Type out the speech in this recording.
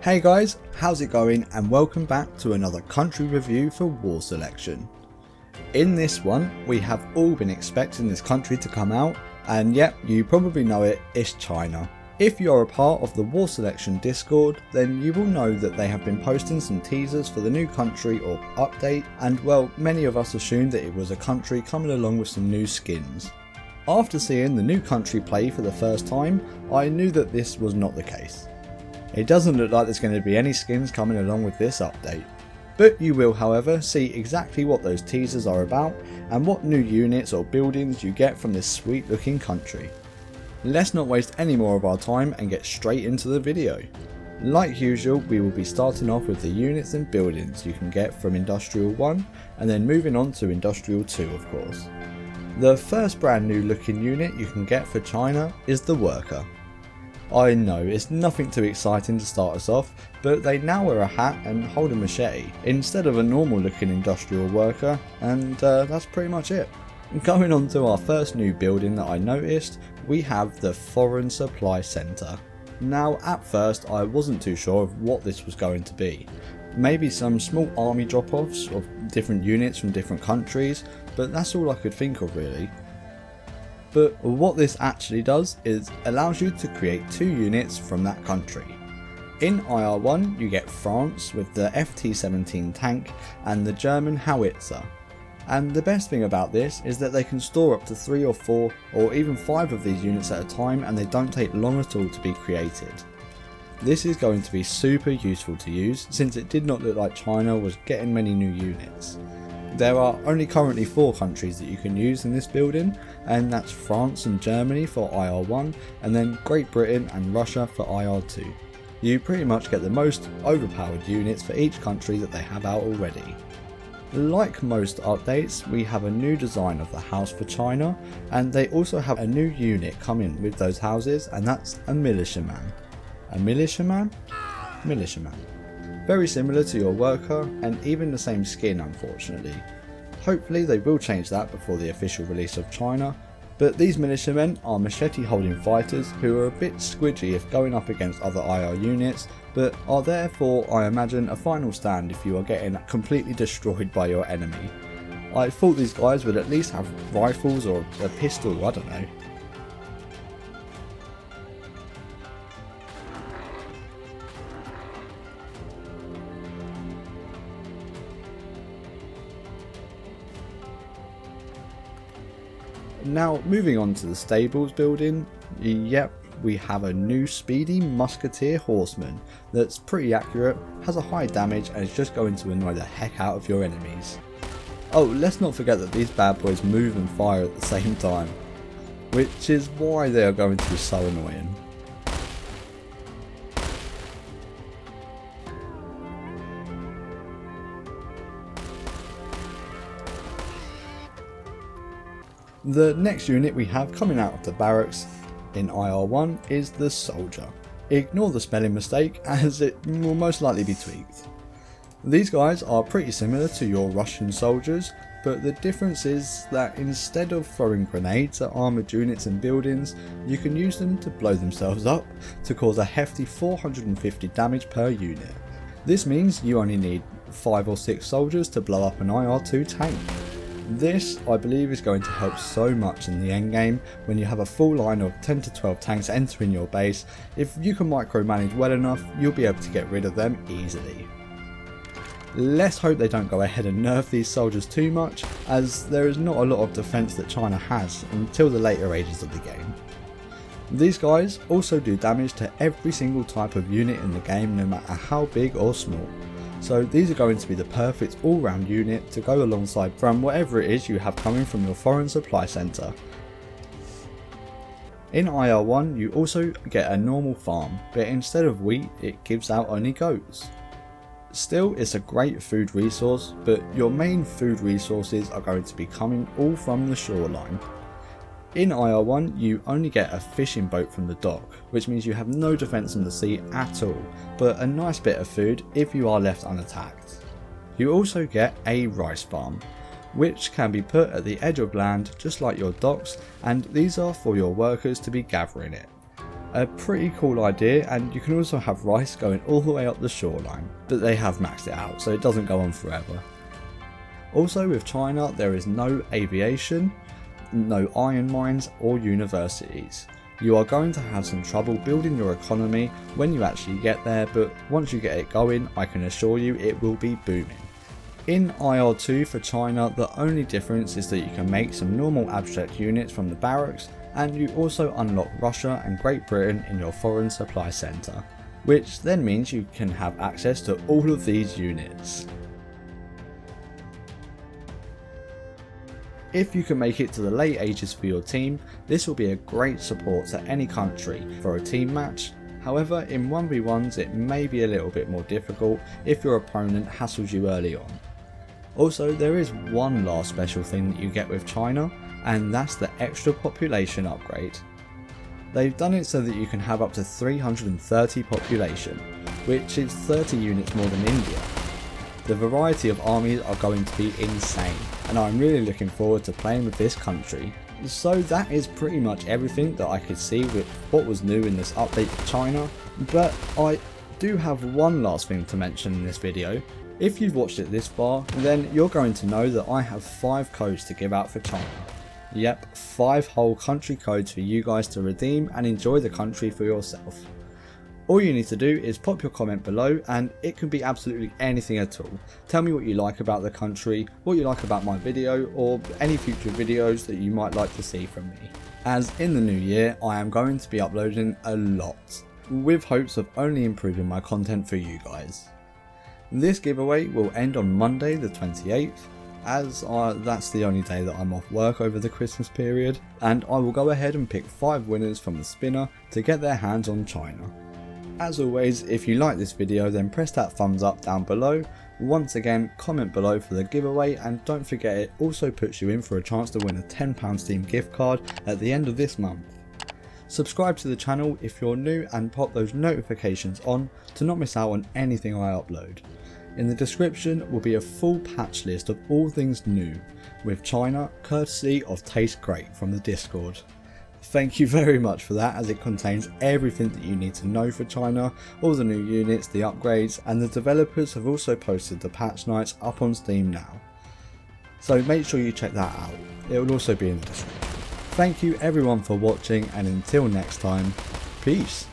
Hey guys, how's it going, and welcome back to another country review for War Selection. In this one, we have all been expecting this country to come out, and yep, you probably know it, it's China. If you're a part of the War Selection Discord, then you will know that they have been posting some teasers for the new country or update, and well, many of us assumed that it was a country coming along with some new skins. After seeing the new country play for the first time, I knew that this was not the case. It doesn't look like there's going to be any skins coming along with this update. But you will, however, see exactly what those teasers are about and what new units or buildings you get from this sweet looking country. Let's not waste any more of our time and get straight into the video. Like usual, we will be starting off with the units and buildings you can get from Industrial 1 and then moving on to Industrial 2 of course. The first brand new looking unit you can get for China is the Worker. I know, it's nothing too exciting to start us off, but they now wear a hat and hold a machete instead of a normal looking industrial worker, and that's pretty much it. Going on to our first new building that I noticed, we have the Foreign Supply Centre. Now at first I wasn't too sure of what this was going to be. Maybe some small army drop-offs of different units from different countries, but that's all I could think of really. But what this actually does is allows you to create two units from that country. In IR1 you get France with the FT-17 tank and the German howitzer. And the best thing about this is that they can store up to 3 or 4 or even 5 of these units at a time, and they don't take long at all to be created. This is going to be super useful to use since it did not look like China was getting many new units. There are only currently 4 countries that you can use in this building, and that's France and Germany for IR1 and then Great Britain and Russia for IR2. You pretty much get the most overpowered units for each country that they have out already. Like most updates, we have a new design of the house for China, and they also have a new unit coming with those houses, and that's a militiaman. A militiaman? Militiaman. Very similar to your worker, and even the same skin unfortunately. Hopefully they will change that before the official release of China, but these militiamen are machete holding fighters who are a bit squidgy if going up against other IR units, but are therefore, I imagine, a final stand if you are getting completely destroyed by your enemy. I thought these guys would at least have rifles or a pistol, I don't know. Now moving on to the stables building, yep, we have a new speedy musketeer horseman that's pretty accurate, has a high damage and is just going to annoy the heck out of your enemies. Oh, let's not forget that these bad boys move and fire at the same time, which is why they are going to be so annoying. The next unit we have coming out of the barracks in IR1 is the soldier. Ignore the spelling mistake as it will most likely be tweaked. These guys are pretty similar to your Russian soldiers, but the difference is that instead of throwing grenades at armoured units and buildings, you can use them to blow themselves up to cause a hefty 450 damage per unit. This means you only need 5 or 6 soldiers to blow up an IR2 tank. This, I believe, is going to help so much in the endgame when you have a full line of 10 to 12 tanks entering your base. If you can micromanage well enough, you'll be able to get rid of them easily. Let's hope they don't go ahead and nerf these soldiers too much, as there is not a lot of defense that China has until the later ages of the game. These guys also do damage to every single type of unit in the game, no matter how big or small. So these are going to be the perfect all-round unit to go alongside from whatever it is you have coming from your foreign supply centre. In IR1 you also get a normal farm, but instead of wheat it gives out only goats. Still, it's a great food resource, but your main food resources are going to be coming all from the shoreline. In IR1 you only get a fishing boat from the dock, which means you have no defence on the sea at all, but a nice bit of food if you are left unattacked. You also get a rice farm, which can be put at the edge of land just like your docks, and these are for your workers to be gathering it. A pretty cool idea, and you can also have rice going all the way up the shoreline, but they have maxed it out so it doesn't go on forever. Also with China, there is no aviation, no iron mines or universities. You are going to have some trouble building your economy when you actually get there, but once you get it going, I can assure you it will be booming. In IR2 for China, the only difference is that you can make some normal abstract units from the barracks, and you also unlock Russia and Great Britain in your foreign supply centre, which then means you can have access to all of these units. If you can make it to the late ages for your team, this will be a great support to any country for a team match. However, in 1v1s it may be a little bit more difficult if your opponent hassles you early on. Also, there is one last special thing that you get with China, and that's the extra population upgrade. They've done it so that you can have up to 330 population, which is 30 units more than India. The variety of armies are going to be insane, and I'm really looking forward to playing with this country. So that is pretty much everything that I could see with what was new in this update for China, but I do have one last thing to mention in this video. If you've watched it this far, then you're going to know that I have 5 codes to give out for China. Yep, 5 whole country codes for you guys to redeem and enjoy the country for yourself. All you need to do is pop your comment below, and it can be absolutely anything at all. Tell me what you like about the country, what you like about my video, or any future videos that you might like to see from me. As in the new year, I am going to be uploading a lot, with hopes of only improving my content for you guys. This giveaway will end on Monday the 28th, as that's the only day that I'm off work over the Christmas period, and I will go ahead and pick 5 winners from the spinner to get their hands on China. As always, if you like this video, then press that thumbs up down below. Once again, comment below for the giveaway, and don't forget it also puts you in for a chance to win a £10 Steam gift card at the end of this month. Subscribe to the channel if you're new, and pop those notifications on to not miss out on anything I upload. In the description will be a full patch list of all things new with China, courtesy of Taste Great from the Discord. Thank you very much for that, as it contains everything that you need to know for China, all the new units, the upgrades, and the developers have also posted the patch nights up on Steam now. So make sure you check that out, it will also be in the description. Thank you everyone for watching, and until next time, peace.